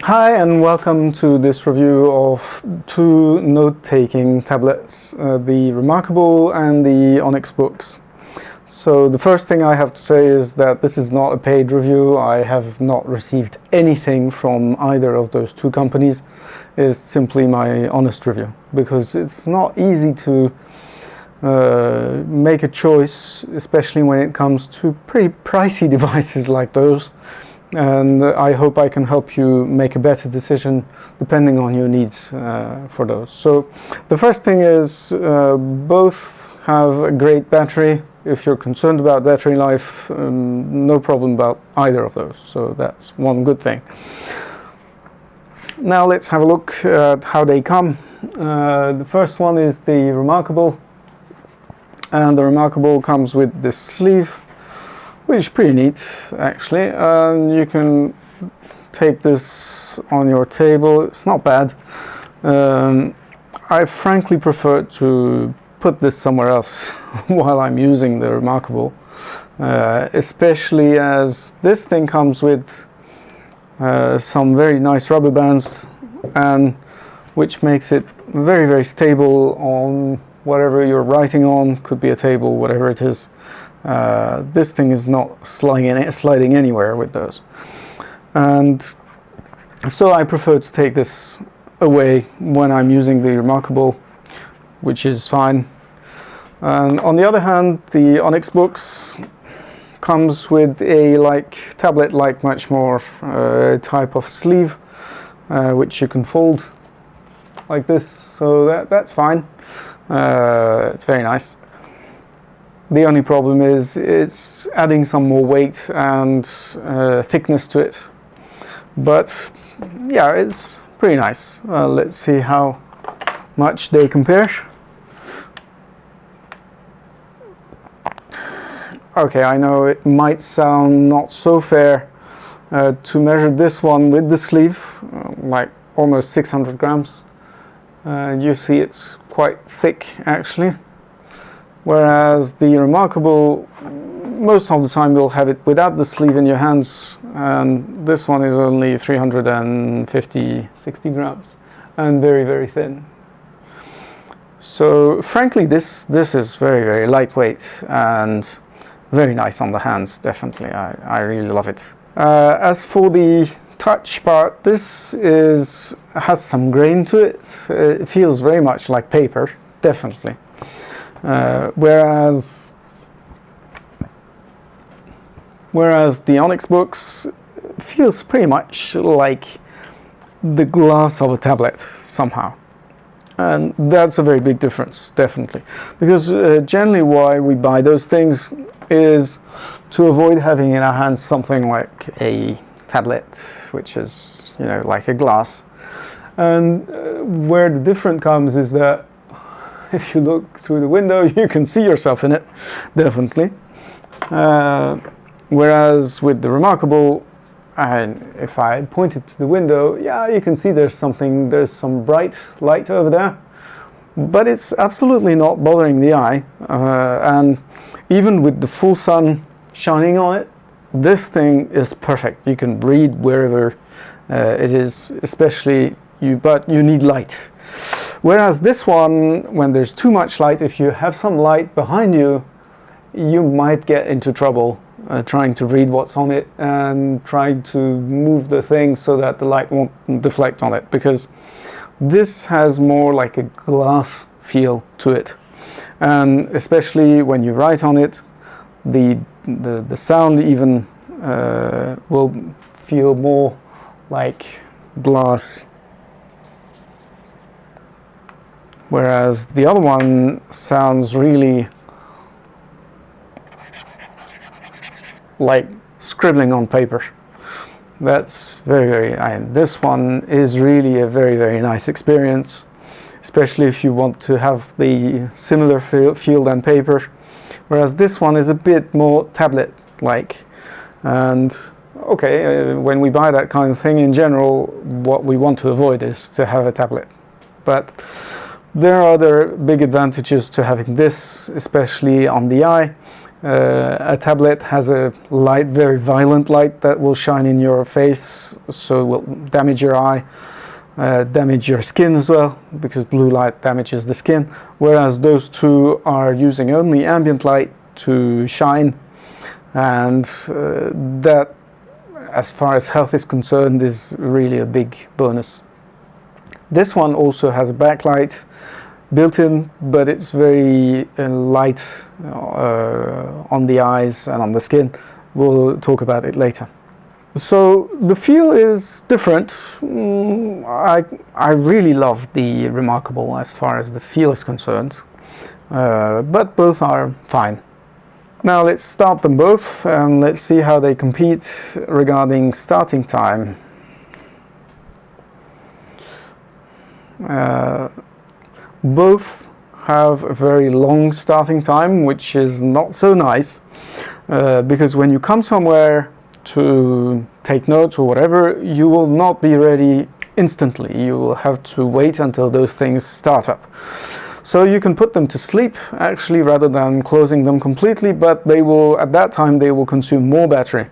Hi and welcome to this review of two note-taking tablets, the Remarkable and the Onyx Boox. So the first thing I have to say is that this is not a paid review. I have not received anything from either of those two companies. It's simply my honest review, because it's not easy to make a choice, especially when it comes to pretty pricey devices like those. And I hope I can help you make a better decision depending on your needs for those. So the first thing is both have a great battery. If you're concerned about battery life, no problem about either of those. So that's one good thing. Now let's have a look at how they come. The first one is the Remarkable, and the Remarkable comes with this sleeve, which is pretty neat actually. You can take this on your table. It's not bad. I frankly prefer to put this somewhere else while I'm using the Remarkable, especially as this thing comes with some very nice rubber bands, and which makes it very, very stable on whatever you're writing on. Could be a table, whatever it is. This thing is not sliding anywhere with those, and so I prefer to take this away when I'm using the Remarkable, which is fine. And on the other hand, the Onyx Boox comes with a tablet-like, much more type of sleeve, which you can fold like this, so that's fine. It's very nice. The only problem is it's adding some more weight and thickness to it. But yeah, it's pretty nice. Let's see how much they compare. Okay, I know it might sound not so fair to measure this one with the sleeve, like almost 600 grams. You see it's quite thick actually. Whereas the Remarkable, most of the time you'll have it without the sleeve in your hands, and this one is only 350-60 grams and very, very thin. So frankly, this is very, very lightweight and very nice on the hands, definitely. I really love it. As for the touch part, this has some grain to it. It feels very much like paper, definitely. Whereas the Onyx Boox feels pretty much like the glass of a tablet somehow, and that's a very big difference, definitely, because generally why we buy those things is to avoid having in our hands something like a tablet, which is, you know, like a glass. And where the difference comes is that if you look through the window, you can see yourself in it, definitely. Whereas with the Remarkable, and if I pointed to the window, yeah, you can see there's some bright light over there, but it's absolutely not bothering the eye. And even with the full sun shining on it, this thing is perfect. You can read wherever it is, but you need light. Whereas this one, when there's too much light, if you have some light behind you, you might get into trouble trying to read what's on it and trying to move the thing so that the light won't deflect on it, because this has more like a glass feel to it. And especially when you write on it, the sound even will feel more like glass. Whereas the other one sounds really like scribbling on paper. That's very, this one is really a very, very nice experience, especially if you want to have the similar feel than paper. Whereas this one is a bit more tablet-like. And okay, when we buy that kind of thing, in general, what we want to avoid is to have a tablet. But there are other big advantages to having this, especially on the eye, A tablet has a light, very violent light that will shine in your face, so it will damage your eye, damage your skin as well, because blue light damages the skin, whereas those two are using only ambient light to shine, and that, as far as health is concerned, is really a big bonus. This one also has a backlight built in, but it's very light on the eyes and on the skin. We'll talk about it later. So the feel is different. I really love the Remarkable as far as the feel is concerned, but both are fine. Now let's start them both and let's see how they compete regarding starting time. Both have a very long starting time, which is not so nice, because when you come somewhere to take notes or whatever, you will not be ready instantly. You will have to wait until those things start up. So you can put them to sleep actually rather than closing them completely, but they will, at that time, they will consume more battery.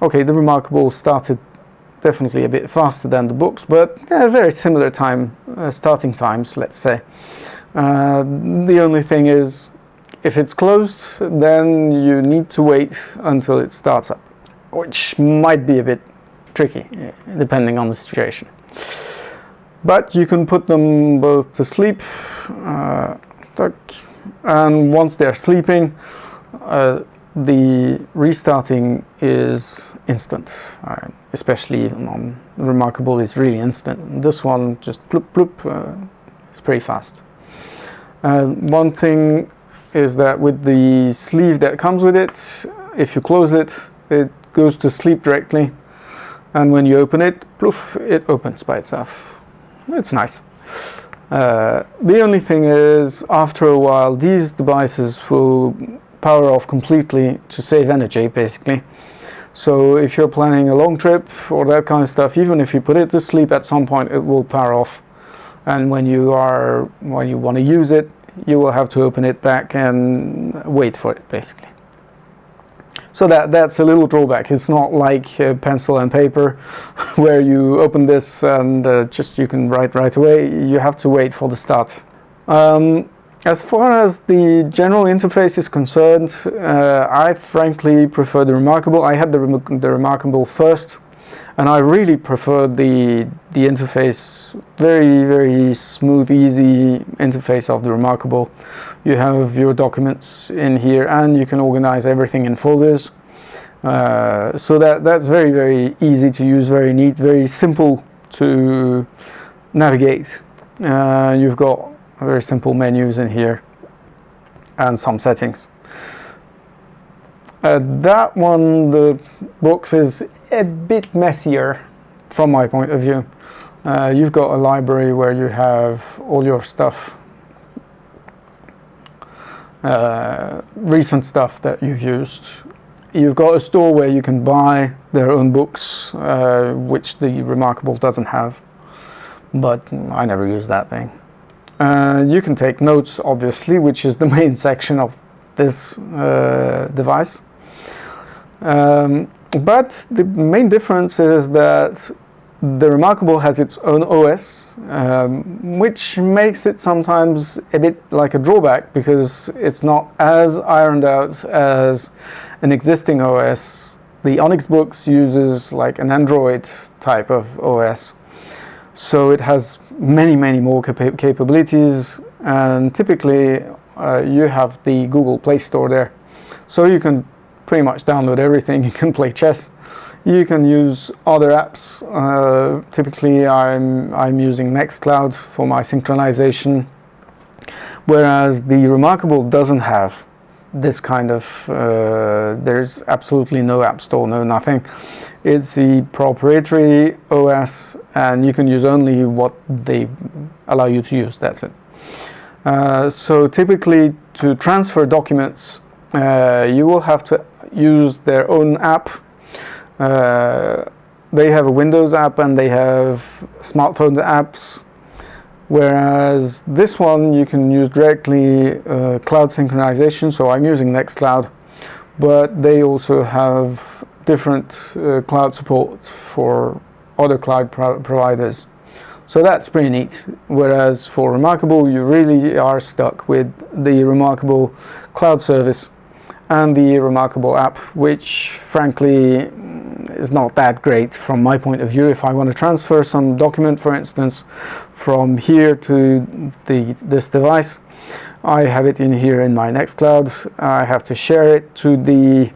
Okay, the Remarkable started definitely a bit faster than the books, but very similar time, starting times, let's say. The only thing is, if it's closed, then you need to wait until it starts up, which might be a bit tricky, depending on the situation. But you can put them both to sleep, and once they're sleeping, the restarting is instant, especially on the Remarkable is really instant. This one just bloop bloop, it's pretty fast. One thing is that with the sleeve that comes with it, if you close it, it goes to sleep directly, and when you open it, poof, it opens by itself. It's nice. The only thing is, after a while, these devices will power off completely to save energy, basically. So if you're planning a long trip or that kind of stuff, even if you put it to sleep, at some point it will power off, and when you want to use it, you will have to open it back and wait for it, basically. So that's a little drawback. It's not like pencil and paper where you open this and just you can write right away. You have to wait for the start. As far as the general interface is concerned, I frankly prefer the Remarkable. I had the Remarkable first, and I really preferred the interface. Very, very smooth, easy interface of the Remarkable. You have your documents in here, and you can organize everything in folders. So that's very, very easy to use, very neat, very simple to navigate. You've got very simple menus in here and some settings. That one, the box is a bit messier from my point of view. You've got a library where you have all your stuff, recent stuff that you've used. You've got a store where you can buy their own books, which the Remarkable doesn't have, but I never use that thing. You can take notes, obviously, which is the main section of this device. But the main difference is that the Remarkable has its own OS, which makes it sometimes a bit like a drawback, because it's not as ironed out as an existing OS. The Onyx Boox uses like an Android type of OS, so it has many more capabilities, and typically you have the Google Play Store there, so you can pretty much download everything. You can play chess, you can use other apps. Typically I'm using Nextcloud for my synchronization, whereas the Remarkable doesn't have this kind of there's absolutely no app store, no nothing. It's a proprietary OS, and you can use only what they allow you to use. That's it. So typically, to transfer documents, you will have to use their own app. They have a Windows app and they have smartphone apps. Whereas this one you can use directly cloud synchronization, so I'm using Nextcloud, but they also have different cloud support for other cloud providers. So that's pretty neat. Whereas for Remarkable, you really are stuck with the Remarkable cloud service and the Remarkable app, which frankly is not that great from my point of view. If I want to transfer some document, for instance, from here to this device, I have it in here in my Nextcloud. I have to share it to the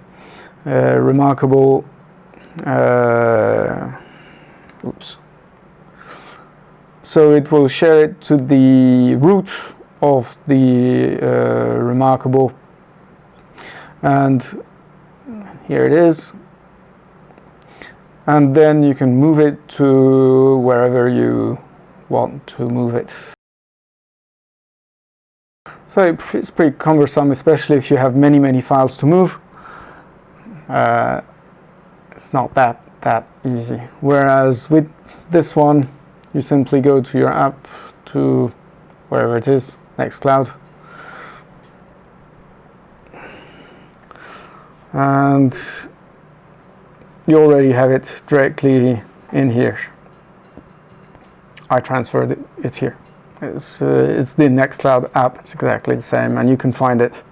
Remarkable so it will share it to the root of the Remarkable, and here it is, and then you can move it to wherever you want to move it. So it's pretty cumbersome, especially if you have many files to move. It's not that easy. Whereas with this one, you simply go to your app, to wherever it is, Nextcloud, and you already have it directly in here. I transferred it here. It's the Nextcloud app. It's exactly the same, and you can find it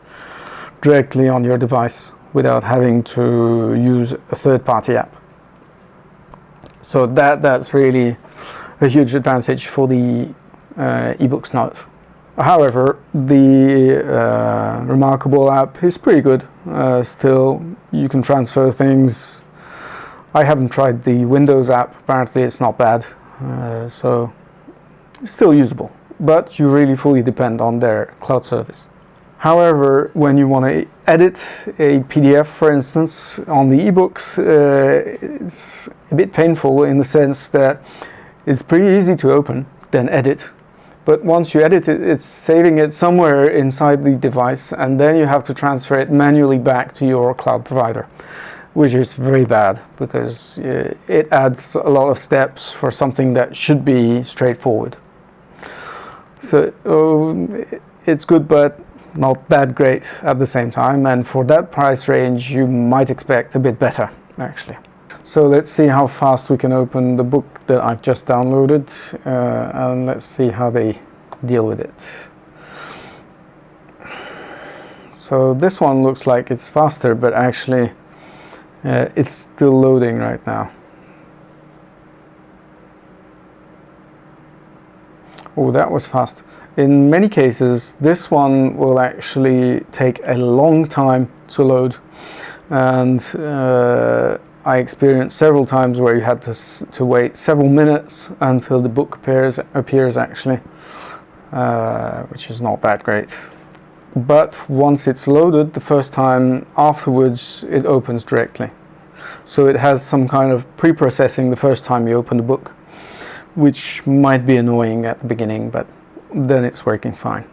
directly on your device without having to use a third-party app. So that's really a huge advantage for the eBooks Note. However, the Remarkable app is pretty good. Still, you can transfer things. I haven't tried the Windows app. Apparently, it's not bad. So it's still usable, but you really fully depend on their cloud service. However, when you want to edit a PDF, for instance, on the ebooks, it's a bit painful in the sense that it's pretty easy to open, then edit. But once you edit it, it's saving it somewhere inside the device, and then you have to transfer it manually back to your cloud provider, which is very bad because it adds a lot of steps for something that should be straightforward. So it's good, but not that great at the same time, and for that price range you might expect a bit better actually. So let's see how fast we can open the book that I've just downloaded, and let's see how they deal with it. So this one looks like it's faster, but actually it's still loading right now. Oh, that was fast. In many cases, this one will actually take a long time to load, and I experienced several times where you had to wait several minutes until the book appears actually, which is not that great. But once it's loaded, the first time afterwards, it opens directly. So it has some kind of pre-processing the first time you open the book, which might be annoying at the beginning, but then it's working fine.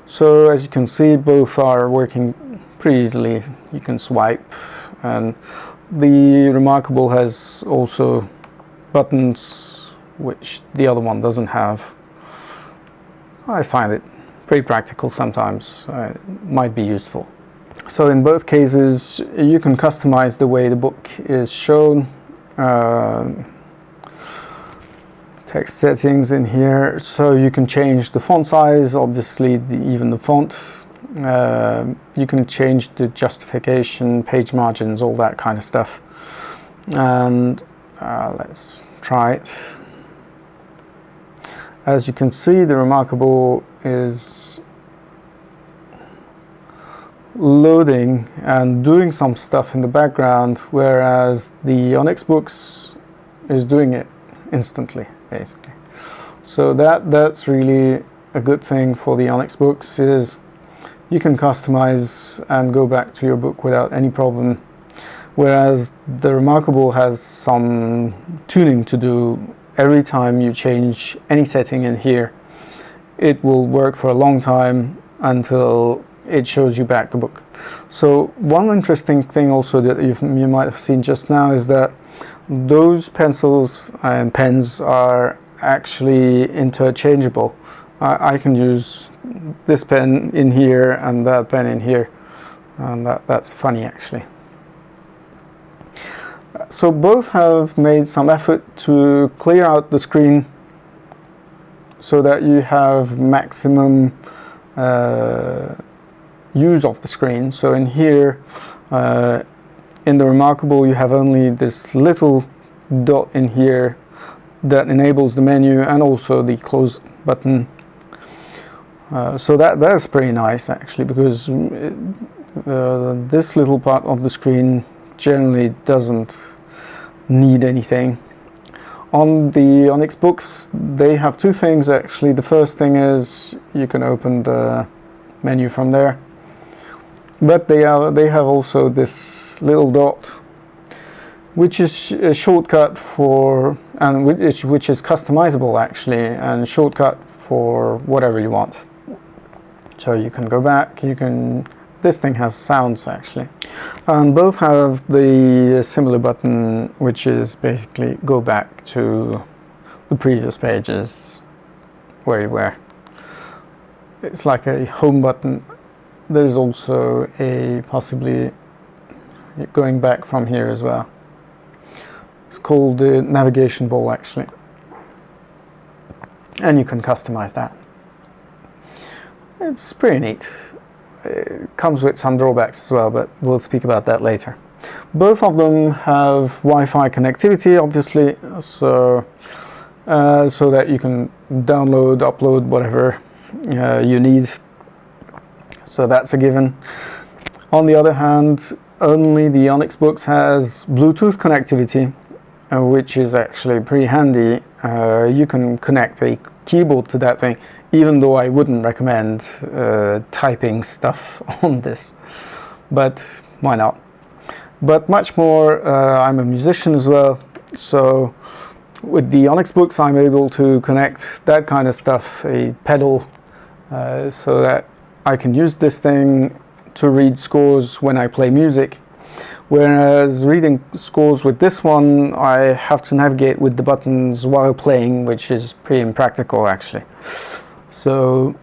So as you can see, both are working pretty easily. You can swipe, and the Remarkable has also buttons which the other one doesn't have. I find it pretty practical sometimes. It might be useful. So in both cases you can customize the way the book is shown. Text settings in here, so you can change the font size, obviously even the font. You can change the justification, page margins, all that kind of stuff. And let's try it. As you can see, the Remarkable is loading and doing some stuff in the background, whereas the Onyx Boox is doing it instantly, basically. So that's really a good thing for the Onyx Boox, is you can customize and go back to your book without any problem, whereas the Remarkable has some tuning to do. Every time you change any setting in here, it will work for a long time until it shows you back the book. So one interesting thing also that you might have seen just now is that those pencils and pens are actually interchangeable. I can use this pen in here and that pen in here, and that's funny actually. So both have made some effort to clear out the screen so that you have maximum use of the screen. So in here, in the Remarkable, you have only this little dot in here that enables the menu and also the close button. So that's pretty nice actually, because this little part of the screen generally doesn't need anything. On the Onyx Boox, they have two things actually. The first thing is you can open the menu from there, but they have also this little dot, which is a shortcut for, and which is customizable actually, and shortcut for whatever you want. So you can go back, this thing has sounds actually, and both have the similar button, which is basically go back to the previous pages where you were. It's like a home button. There's also a possibly going back from here as well. It's called the navigation ball actually, and you can customize that. It's pretty neat. It comes with some drawbacks as well, but we'll speak about that later. Both of them have Wi-Fi connectivity, obviously, so that you can download, upload whatever you need. So that's a given. On the other hand, only the Onyx Boox has Bluetooth connectivity, which is actually pretty handy. You can connect a keyboard to that thing, even though I wouldn't recommend typing stuff on this, but why not? But much more, I'm a musician as well, so with the Onyx Boox I'm able to connect that kind of stuff, a pedal, so that I can use this thing to read scores when I play music. Whereas reading scores with this one, I have to navigate with the buttons while playing, which is pretty impractical actually. So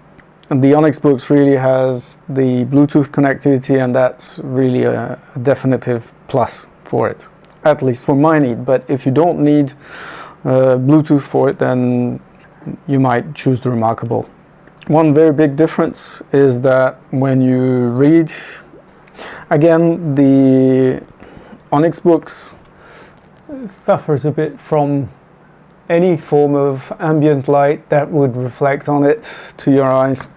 the Onyx Boox really has the Bluetooth connectivity, and that's really a definitive plus for it, at least for my need. But if you don't need Bluetooth for it, then you might choose the Remarkable. One very big difference is that when you read, again, the Onyx Boox suffers a bit from any form of ambient light that would reflect on it to your eyes,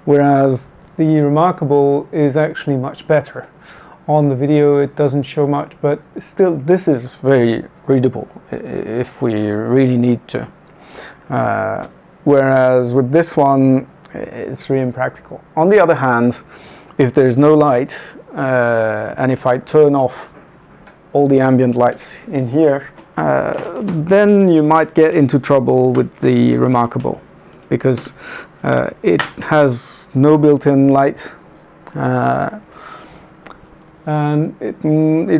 whereas the Remarkable is actually much better. On the video it doesn't show much, but still this is very readable if we really need to. Whereas with this one, it's really impractical. On the other hand, if there's no light, and if I turn off all the ambient lights in here, then you might get into trouble with the Remarkable, because it has no built-in light, and it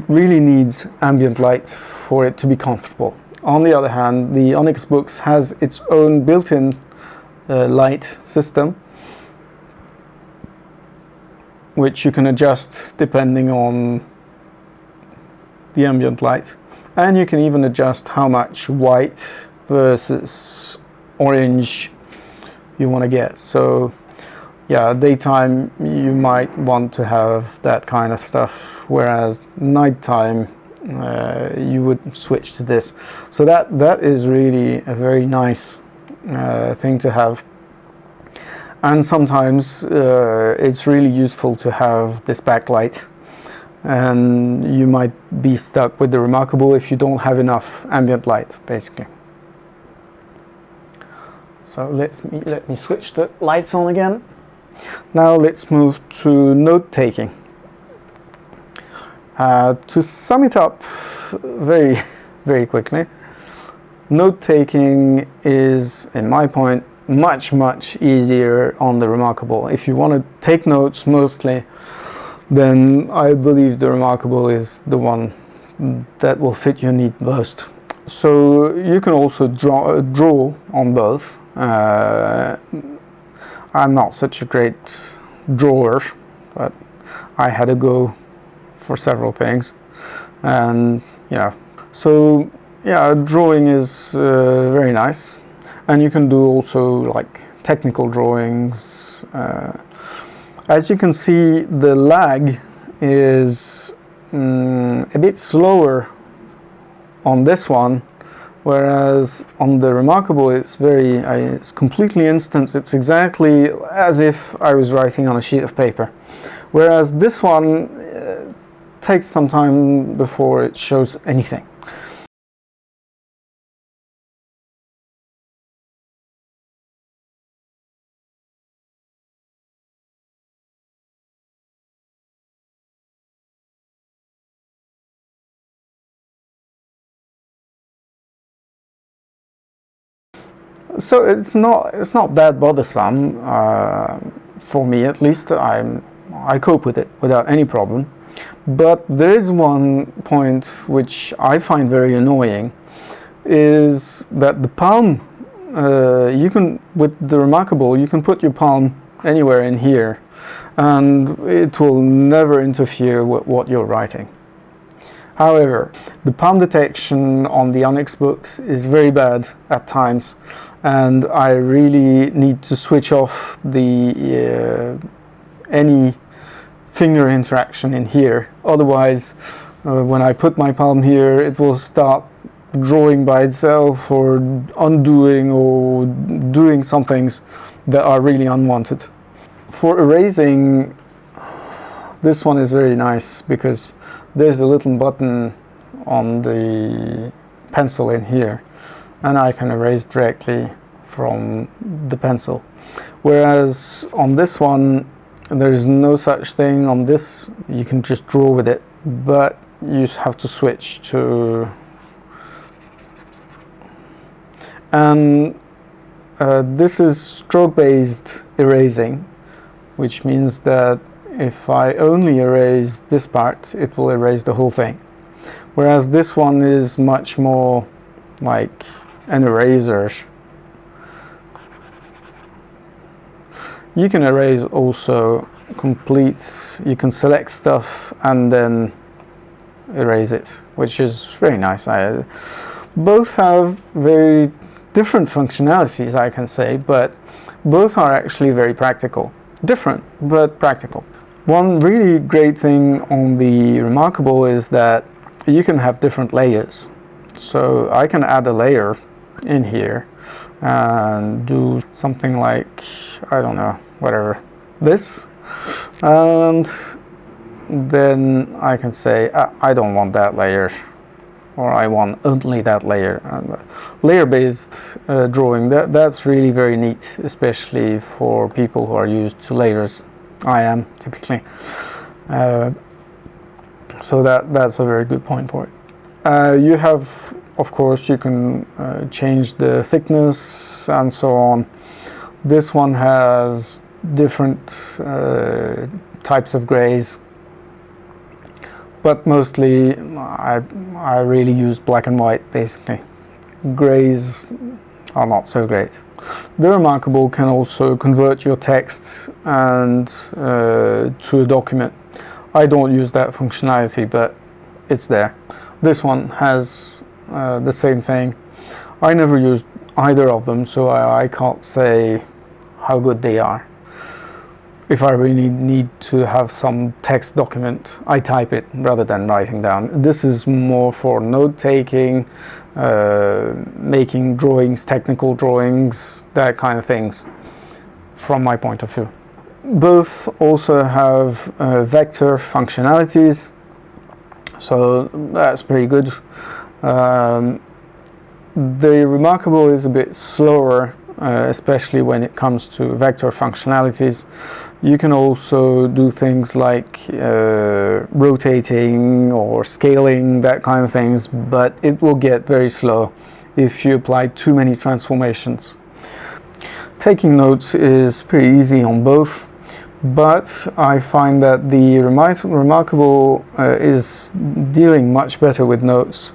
really needs ambient light for it to be comfortable. On the other hand, the Onyx Boox has its own built-in light system, which you can adjust depending on the ambient light, and you can even adjust how much white versus orange you want to get. So yeah, daytime you might want to have that kind of stuff, whereas nighttime you would switch to this. So that is really a very nice thing to have. And sometimes it's really useful to have this backlight, and you might be stuck with the Remarkable if you don't have enough ambient light, basically. So let me switch the lights on again. Now let's move to note taking. To sum it up very, very quickly, note taking is, in my point, much easier on the Remarkable. If you want to take notes mostly, then I believe the Remarkable is the one that will fit your need most. So you can also draw on both. I'm not such a great drawer, but I had to go for several things, and yeah. So yeah, drawing is very nice, and you can do also like technical drawings. As you can see, the lag is a bit slower on this one, whereas on the Remarkable it's completely instant. It's exactly as if I was writing on a sheet of paper, whereas this one takes some time before it shows anything. So it's not that bothersome for me, at least. I cope with it without any problem. But there is one point which I find very annoying, is that the palm, you can, with the Remarkable, you can put your palm anywhere in here and it will never interfere with what you're writing. However, the palm detection on the Onyx Boox is very bad at times, and I really need to switch off the any finger interaction in here. Otherwise, when I put my palm here, it will start drawing by itself or undoing or doing some things that are really unwanted. For erasing, this one is very nice because there's a little button on the pencil in here, and I can erase directly from the pencil. Whereas on this one, there's no such thing. On this, you can just draw with it, but you have to switch to. And this is stroke-based erasing, which means that if I only erase this part, it will erase the whole thing. Whereas this one is much more like an eraser. You can erase also complete, you can select stuff and then erase it, which is very nice. Both have very different functionalities, I can say, but both are actually very practical. Different, but practical. One really great thing on the Remarkable is that you can have different layers. So I can add a layer in here and do something like, I don't know, whatever, this, and then I can say I don't want that layer, or I want only that layer. And layer-based drawing, that's really very neat, especially for people who are used to layers. I am typically, so that's a very good point for it. You have, of course, you can change the thickness and so on. This one has different types of grays, but mostly I really use black and white, basically. Grays are not so great. The Remarkable can also convert your text and to a document. I don't use that functionality, but it's there. This one has the same thing. I never used either of them, so I can't say how good they are. If I really need to have some text document, I type it rather than writing down. This is more for note-taking, making drawings, technical drawings, that kind of things, from my point of view. Both also have vector functionalities, so that's pretty good. The Remarkable is a bit slower, especially when it comes to vector functionalities. You can also do things like rotating or scaling, that kind of things, but it will get very slow if you apply too many transformations. Taking notes is pretty easy on both, but I find that the Remarkable is dealing much better with notes.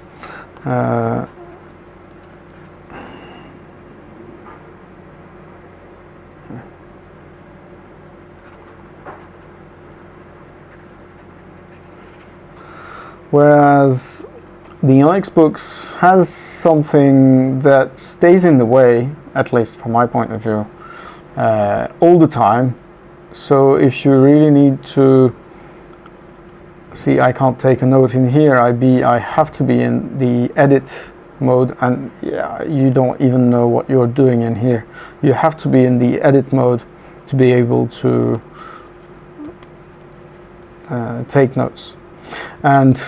Whereas the Onyx Boox has something that stays in the way, at least from my point of view, all the time. So if you really need to see, I can't take a note in here, I have to be in the edit mode, and yeah, you don't even know what you're doing in here. You have to be in the edit mode to be able to take notes. And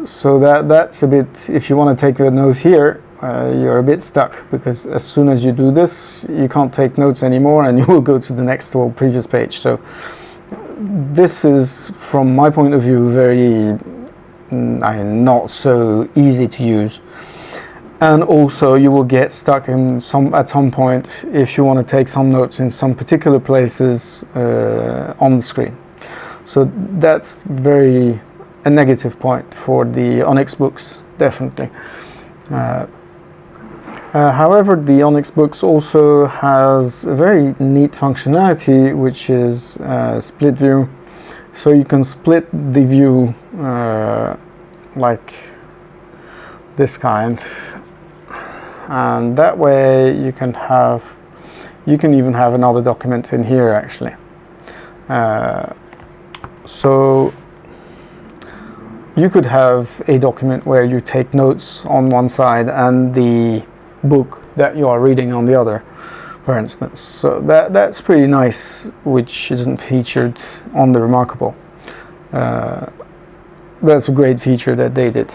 so that's a bit, if you want to take a note here, you're a bit stuck, because as soon as you do this, you can't take notes anymore, and you will go to the next or previous page. So this is, from my point of view, very not so easy to use. And also you will get stuck in at some point if you want to take some notes in some particular places on the screen. So that's a negative point for the Onyx Boox, definitely. However, the Onyx Boox also has a very neat functionality, which is split view. So you can split the view like this kind, and that way you can even have another document in here, actually. So you could have a document where you take notes on one side and the book that you are reading on the other, for instance. So that's pretty nice, which isn't featured on the Remarkable. That's a great feature that they did,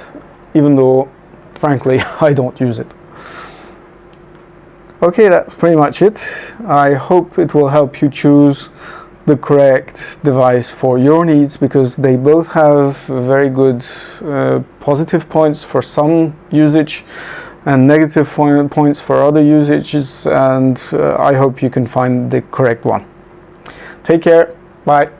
even though, frankly, I don't use it. Okay, that's pretty much it. I hope it will help you choose the correct device for your needs, because they both have very good positive points for some usage and negative points for other usages, and I hope you can find the correct one. Take care. Bye.